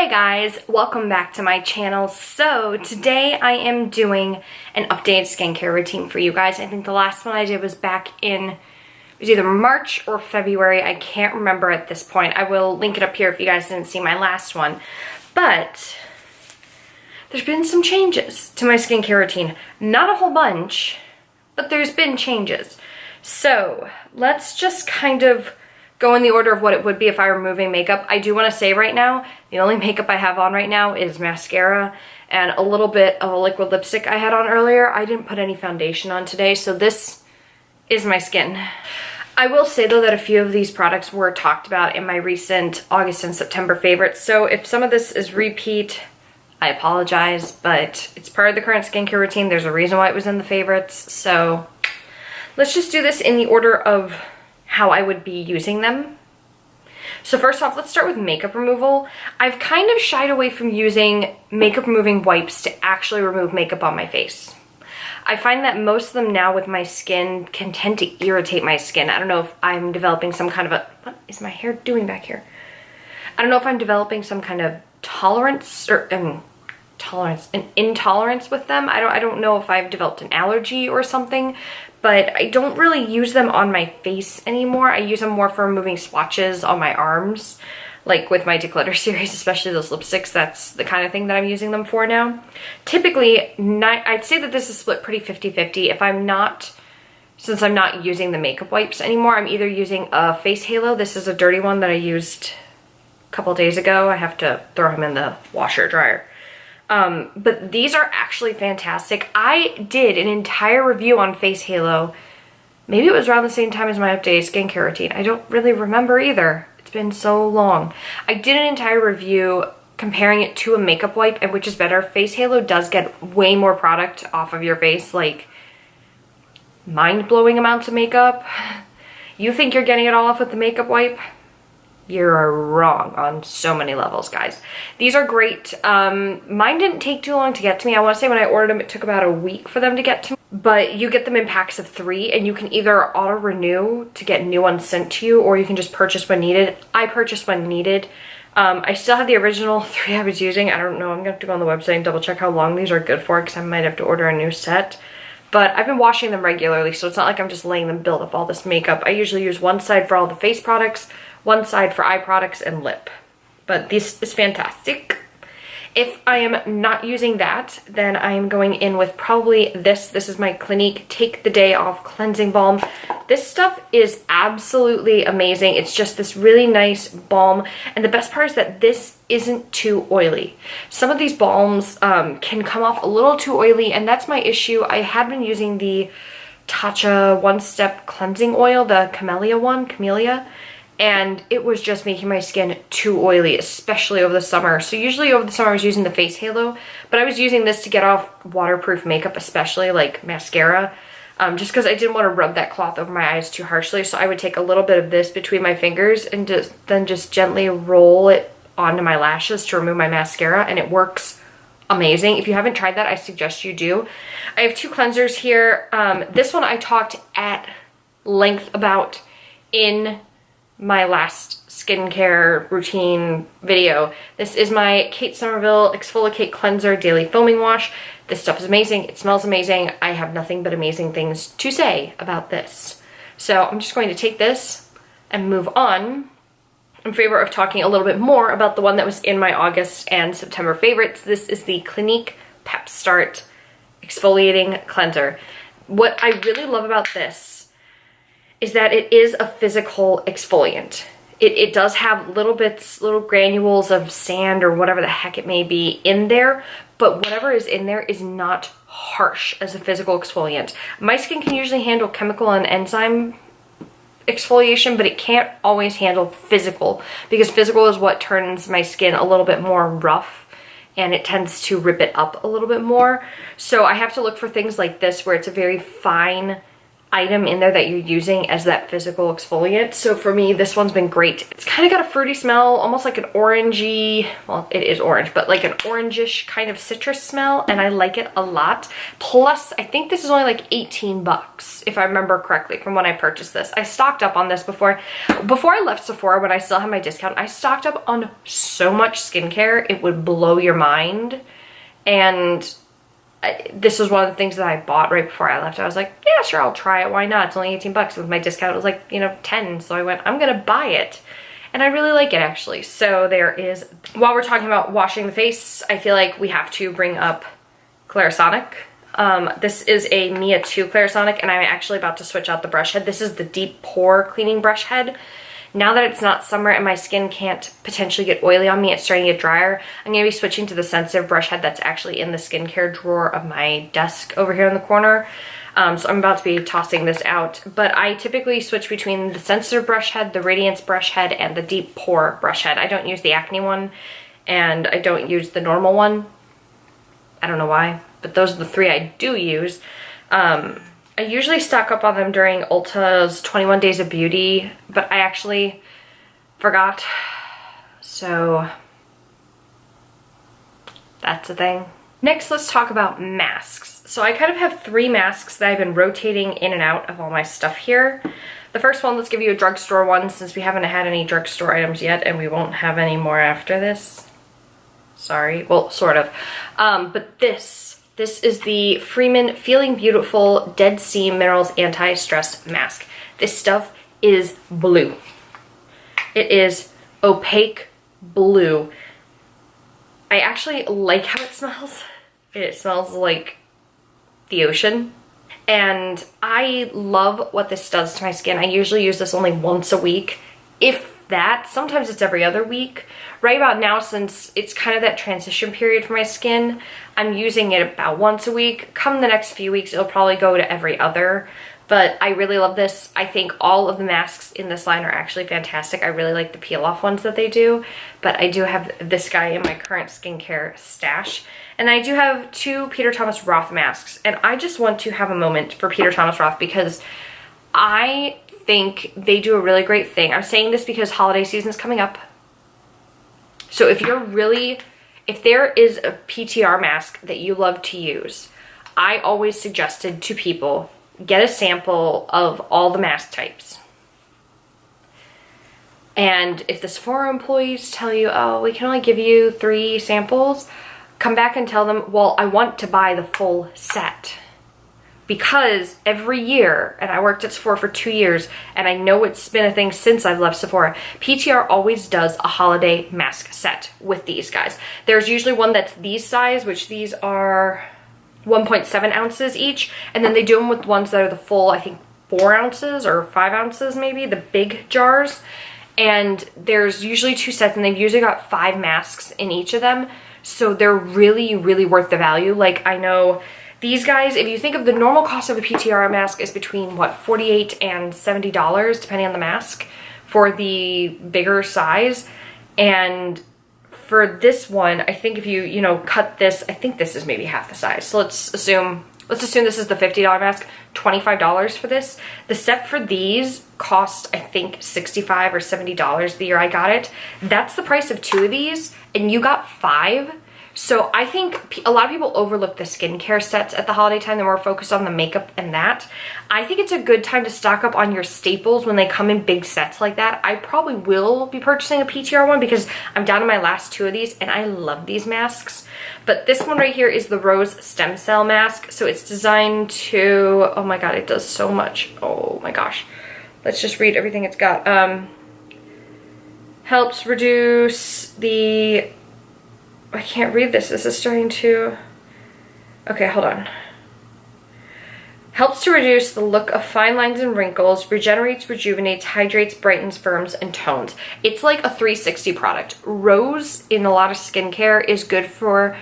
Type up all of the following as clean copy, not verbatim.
Hey guys, welcome back to my channel. So today I am doing an updated skincare routine for you guys. I think the last one I did was back in, it was either March or February. I can't remember at this point. I will link it up here if you guys didn't see my last one. But there's been some changes to my skincare routine. Not a whole bunch, but there's been changes. So let's just kind of go in the order of what it would be if I were removing makeup. I do want to say right now, the only makeup I have on right now is mascara and a little bit of a liquid lipstick I had on earlier. I didn't put any foundation on today, so this is my skin. I will say though that a few of these products were talked about in my recent August and September favorites, so if some of this is repeat, I apologize, but it's part of the current skincare routine. There's a reason why it was in the favorites, so let's just do this in the order of how I would be using them. So first off, let's start with makeup removal. I've kind of shied away from using makeup removing wipes to actually remove makeup on my face. I find that most of them now with my skin can tend to irritate my skin. I don't know if I'm developing some kind of a, what is my hair doing back here? I don't know if I'm developing some kind of tolerance or an intolerance with them. I don't know if I've developed an allergy or something, but I don't really use them on my face anymore. I use them more for removing swatches on my arms, like with my Declutter series, especially those lipsticks. That's the kind of thing that I'm using them for now. Typically, I'd say that this is split pretty 50-50. If I'm not, since I'm not using the makeup wipes anymore, I'm either using a face halo. This is a dirty one that I used a couple days ago. I have to throw him in the washer dryer. But these are actually fantastic. I did an entire review on Face Halo. Maybe it was around the same time as my updated skincare routine. I don't really remember either. It's been so long. I did an entire review comparing it to a makeup wipe and which is better. Face Halo does get way more product off of your face, like mind-blowing amounts of makeup. You think you're getting it all off with the makeup wipe? You're wrong on so many levels, guys. These are great. Mine didn't take too long to get to me. I want to say when I ordered them, it took about a week for them to get to me. But you get them in packs of 3, and you can either auto-renew to get new ones sent to you, or you can just purchase when needed. I purchased when needed. I still have the original 3 I was using. I don't know. I'm going to have to go on the website and double check how long these are good for, because I might have to order a new set. But I've been washing them regularly, so it's not like I'm just letting them build up all this makeup. I usually use one side for all the face products, one side for eye products and lip. But this is fantastic. If I am not using that, then I am going in with probably this. This is my Clinique Take the Day Off Cleansing Balm. This stuff is absolutely amazing. It's just this really nice balm. And the best part is that this isn't too oily. Some of these balms can come off a little too oily, and that's my issue. I had been using the Tatcha One Step Cleansing Oil, the Camellia, and it was just making my skin too oily, especially over the summer. So usually over the summer I was using the Face Halo, but I was using this to get off waterproof makeup, especially like mascara, just because I didn't want to rub that cloth over my eyes too harshly. So I would take a little bit of this between my fingers and then just gently roll it onto my lashes to remove my mascara, and it works amazing. If you haven't tried that, I suggest you do. I have 2 cleansers here. This one I talked at length about in my last skincare routine video. This is my Kate Somerville Exfoliate Cleanser Daily Foaming Wash. This stuff is amazing. It smells amazing. I have nothing but amazing things to say about this. So I'm just going to take this and move on in favor of talking a little bit more about the one that was in my August and September favorites. This is the Clinique Pep Start Exfoliating Cleanser. What I really love about this is that it is a physical exfoliant. It does have little bits, little granules of sand or whatever the heck it may be in there, but whatever is in there is not harsh as a physical exfoliant. My skin can usually handle chemical and enzyme exfoliation, but it can't always handle physical, because physical is what turns my skin a little bit more rough and it tends to rip it up a little bit more. So I have to look for things like this where it's a very fine item in there that you're using as that physical exfoliant. So for me, this one's been great. It's kind of got a fruity smell, almost like an orangey, well, it is orange, but like an orangish kind of citrus smell, and I like it a lot. Plus, I think this is only like 18 bucks, if I remember correctly from when I purchased this. I stocked up on this before I left Sephora, when I still had my discount. I stocked up on so much skincare, it would blow your mind. And this was one of the things that I bought right before I left. I was like, yeah, sure, I'll try it. Why not? It's only 18 bucks. With my discount, it was like, you know, 10. So I went, I'm going to buy it. And I really like it, actually. So there is, while we're talking about washing the face, I feel like we have to bring up Clarisonic. This is a Mia 2 Clarisonic, and I'm actually about to switch out the brush head. This is the deep pore cleaning brush head. Now that it's not summer and my skin can't potentially get oily on me, it's starting to get drier, I'm going to be switching to the sensitive brush head that's actually in the skincare drawer of my desk over here in the corner. So I'm about to be tossing this out. But I typically switch between the sensitive brush head, the Radiance brush head, and the deep pore brush head. I don't use the acne one, and I don't use the normal one. I don't know why, but those are the three I do use. I usually stock up on them during Ulta's 21 Days of Beauty, but I actually forgot. So that's a thing. Next, let's talk about masks. So I kind of have 3 masks that I've been rotating in and out of all my stuff here. The first one, let's give you a drugstore one, since we haven't had any drugstore items yet, and we won't have any more after this. Sorry, well, sort of. But this is the Freeman Feeling Beautiful Dead Sea Minerals Anti-Stress Mask. This stuff is blue. It is opaque blue. I actually like how it smells. It smells like the ocean. And I love what this does to my skin. I usually use this only once a week, if that. Sometimes it's every other week. Right about now, since it's kind of that transition period for my skin, I'm using it about once a week. Come the next few weeks, it'll probably go to every other. But I really love this. I think all of the masks in this line are actually fantastic. I really like the peel-off ones that they do. But I do have this guy in my current skincare stash. And I do have 2 Peter Thomas Roth masks. And I just want to have a moment for Peter Thomas Roth, because I think they do a really great thing. I'm saying this because holiday season is coming up. So if there is a PTR mask that you love to use, I always suggested to people, get a sample of all the mask types. And if the Sephora employees tell you, oh, we can only give you 3 samples, come back and tell them, well, I want to buy the full set. Because every year, and I worked at Sephora for 2 years, and I know it's been a thing since I've left Sephora, PTR always does a holiday mask set with these guys. There's usually one that's these size, which these are 1.7 ounces each, and then they do them with ones that are the full, I think 4 ounces or 5 ounces maybe, the big jars. And there's usually 2 sets, and they've usually got 5 masks in each of them, so they're really, really worth the value. Like, I know these guys, if you think of the normal cost of a PTR mask is between, what, $48 and $70, depending on the mask, for the bigger size. And for this one, I think if you know, cut this, I think this is maybe half the size. So let's assume this is the $50 mask, $25 for this. The set for these cost, I think, $65 or $70 the year I got it. That's the price of 2 of these, and you got 5. So I think a lot of people overlook the skincare sets at the holiday time. They're more focused on the makeup and that. I think it's a good time to stock up on your staples when they come in big sets like that. I probably will be purchasing a PTR one because I'm down to my last 2 of these, and I love these masks. But this one right here is the Rose Stem Cell Mask. So it's designed to, oh my god, it does so much. Oh my gosh. Let's just read everything it's got. Helps reduce the... I can't read this. This is starting to... Okay, hold on. Helps to reduce the look of fine lines and wrinkles, regenerates, rejuvenates, hydrates, brightens, firms, and tones. It's like a 360 product. Rose, in a lot of skincare, is good for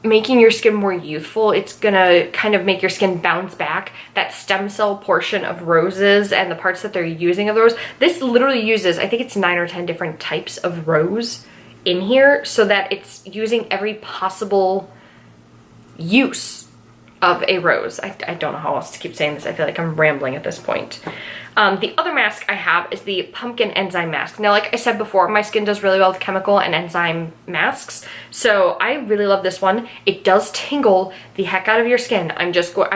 making your skin more youthful. It's gonna kind of make your skin bounce back. That stem cell portion of roses and the parts that they're using of the rose, this literally uses, I think it's 9 or 10 different types of rose in here, so that it's using every possible use of a rose. I don't know how else to keep saying this. I feel like I'm rambling at this point. The other mask I have is the pumpkin enzyme mask. Now, like I said before, my skin does really well with chemical and enzyme masks, so I really love this one. It does tingle the heck out of your skin. I'm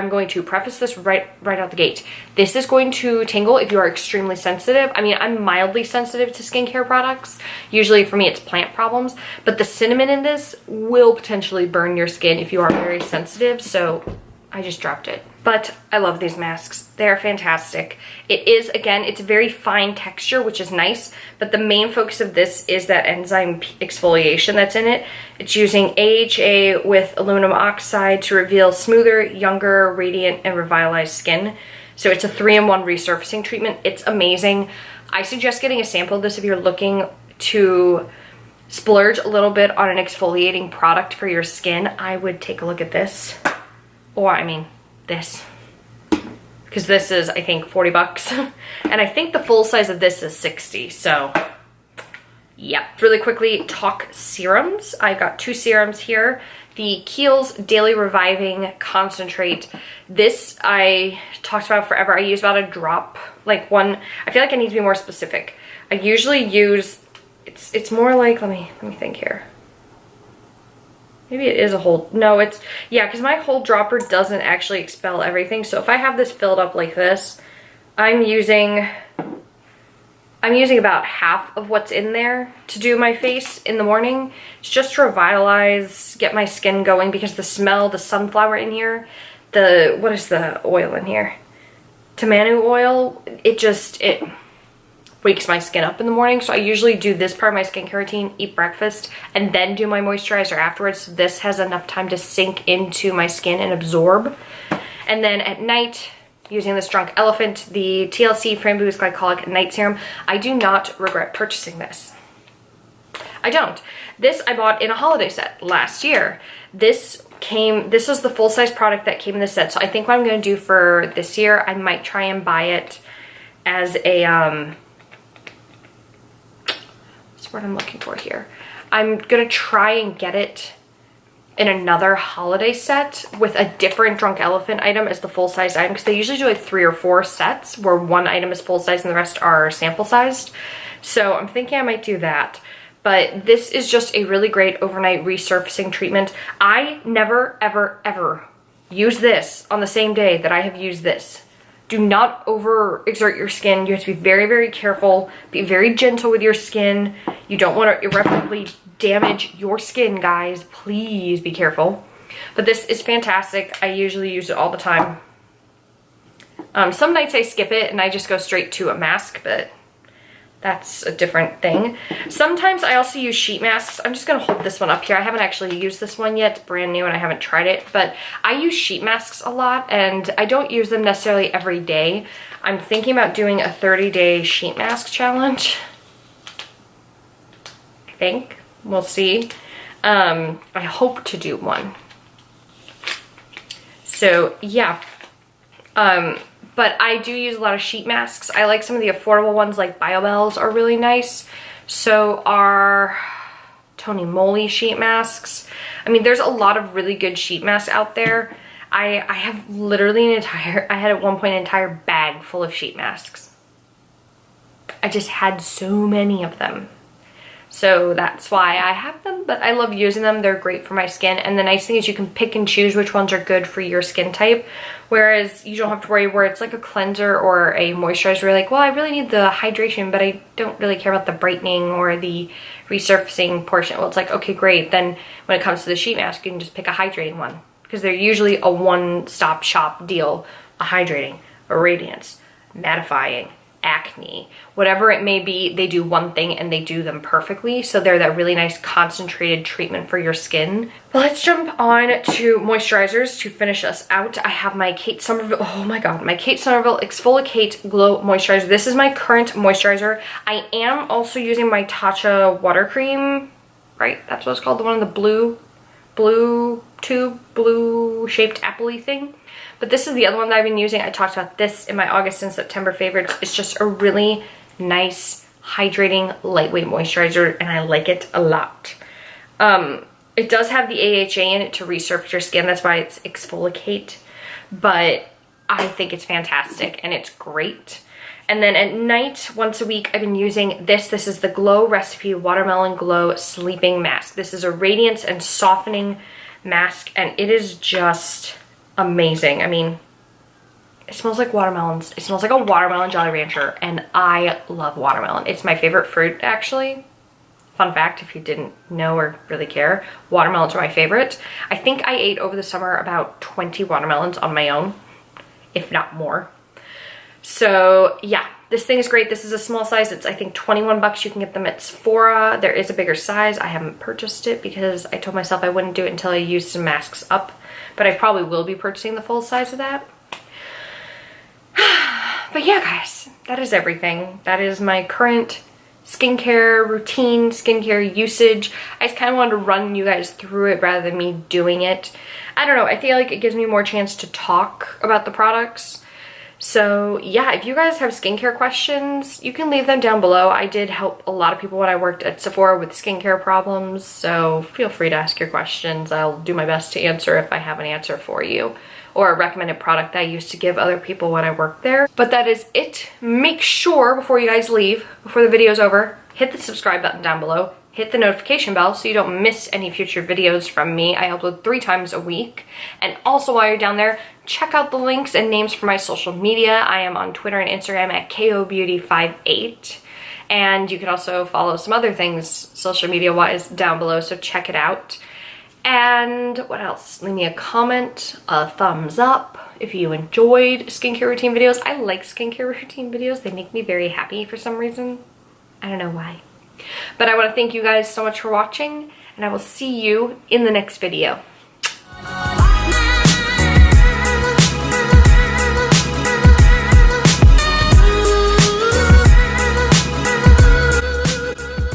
going to preface this right out the gate. This is going to tingle if you are extremely sensitive. I mean, I'm mildly sensitive to skincare products. Usually for me, it's plant problems, but the cinnamon in this will potentially burn your skin if you are very sensitive, so I just dropped it. But I love these masks. They're fantastic. It is, again, it's a very fine texture, which is nice, but the main focus of this is that enzyme exfoliation that's in it. It's using AHA with aluminum oxide to reveal smoother, younger, radiant, and revitalized skin. So it's a 3-in-1 resurfacing treatment. It's amazing. I suggest getting a sample of this if you're looking to splurge a little bit on an exfoliating product for your skin. I would take a look at this. Or, I mean, this. Because this is, I think, 40 bucks. And I think the full size of this is 60. So, yeah. Really quickly, talk serums. I've got 2 serums here. The Kiehl's Daily Reviving Concentrate. This I talked about forever. I use about a drop, like one. I feel like I need to be more specific. I usually use, it's more like, let me think here. Maybe it is a whole, no, it's, yeah, because my whole dropper doesn't actually expel everything. So if I have this filled up like this, I'm using about half of what's in there to do my face in the morning. It's just to revitalize, get my skin going, because the smell, the sunflower in here, what is the oil in here? Tamanu oil, it wakes my skin up in the morning. So I usually do this part of my skincare routine, eat breakfast, and then do my moisturizer afterwards. So this has enough time to sink into my skin and absorb. And then at night, using this Drunk Elephant, the TLC Framboos Glycolic Night Serum. I do not regret purchasing this. I don't. This I bought in a holiday set last year. This was the full-size product that came in the set. So I think what I'm going to do for this year, I might try and buy it as a, what I'm looking for here. I'm gonna try and get it in another holiday set with a different Drunk Elephant item as the full-size item, because they usually do like 3 or 4 sets where one item is full-size and the rest are sample-sized. So I'm thinking I might do that. But this is just a really great overnight resurfacing treatment. I never, ever, ever use this on the same day that I have used this. Do not overexert your skin. You have to be very, very careful. Be very gentle with your skin. You don't want to irreparably damage your skin, guys. Please be careful. But this is fantastic. I usually use it all the time. Some nights I skip it and I just go straight to a mask, but that's a different thing. Sometimes I also use sheet masks. I'm just going to hold this one up here. I haven't actually used this one yet. It's brand new and I haven't tried it, but I use sheet masks a lot and I don't use them necessarily every day. I'm thinking about doing a 30-day sheet mask challenge. I think. We'll see. I hope to do one. So, yeah. But I do use a lot of sheet masks. I like some of the affordable ones, like BioBells are really nice. So are Tony Moly sheet masks. I mean, there's a lot of really good sheet masks out there. I have literally I had at one point an entire bag full of sheet masks. I just had so many of them. So that's why I have them, but I love using them. They're great for my skin. And the nice thing is you can pick and choose which ones are good for your skin type. Whereas you don't have to worry where it's like a cleanser or a moisturizer. You're like, well, I really need the hydration, but I don't really care about the brightening or the resurfacing portion. Well, it's like, okay, great. Then when it comes to the sheet mask, you can just pick a hydrating one. Because they're usually a one-stop shop deal. A hydrating, a radiance, mattifying, acne, whatever it may be, they do one thing and they do them perfectly. So they're that really nice concentrated treatment for your skin. But let's jump on to moisturizers to finish us out. I have my Kate Somerville, oh my god, my Kate Somerville Exfoliate Glow Moisturizer. This is my current moisturizer. I am also using my Tatcha water cream, right? That's what it's called, the one in the blue shaped apple-y thing. But this is the other one that I've been using. I talked about this in my August and September favorites. It's just a really nice, hydrating, lightweight moisturizer, and I like it a lot. It does have the AHA in it to resurface your skin. That's why it's exfoliate. But I think it's fantastic and it's great. And then at night, once a week, I've been using this. This is the Glow Recipe Watermelon Glow Sleeping Mask. This is a radiance and softening mask, and it is just amazing. I mean, it smells like watermelons. It smells like a watermelon Jolly Rancher, and I love watermelon. It's my favorite fruit, actually. Fun fact, if you didn't know or really care, watermelons are my favorite. I think I ate over the summer about 20 watermelons on my own, if not more. So yeah, this thing is great. This is a small size. It's, I think, 21 bucks. You can get them at Sephora. There is a bigger size. I haven't purchased it because I told myself I wouldn't do it until I used some masks up, but I probably will be purchasing the full size of that. But yeah, guys, that is everything. That is my current skincare routine, skincare usage. I just kind of wanted to run you guys through it rather than me doing it. I don't know. I feel like it gives me more chance to talk about the products. So yeah, if you guys have skincare questions, you can leave them down below. I did help a lot of people when I worked at Sephora with skincare problems, so feel free to ask your questions. I'll do my best to answer if I have an answer for you, or a recommended product that I used to give other people when I worked there. But that is it. Make sure before you guys leave, before the video's over, hit the subscribe button down below. Hit the notification bell so you don't miss any future videos from me. I upload 3 times a week. And also while you're down there, check out the links and names for my social media. I am on Twitter and Instagram at kobeauty58. And you can also follow some other things social media wise down below, so check it out. And what else? Leave me a comment, a thumbs up if you enjoyed skincare routine videos. I like skincare routine videos. They make me very happy for some reason. I don't know why. But I want to thank you guys so much for watching, and I will see you in the next video.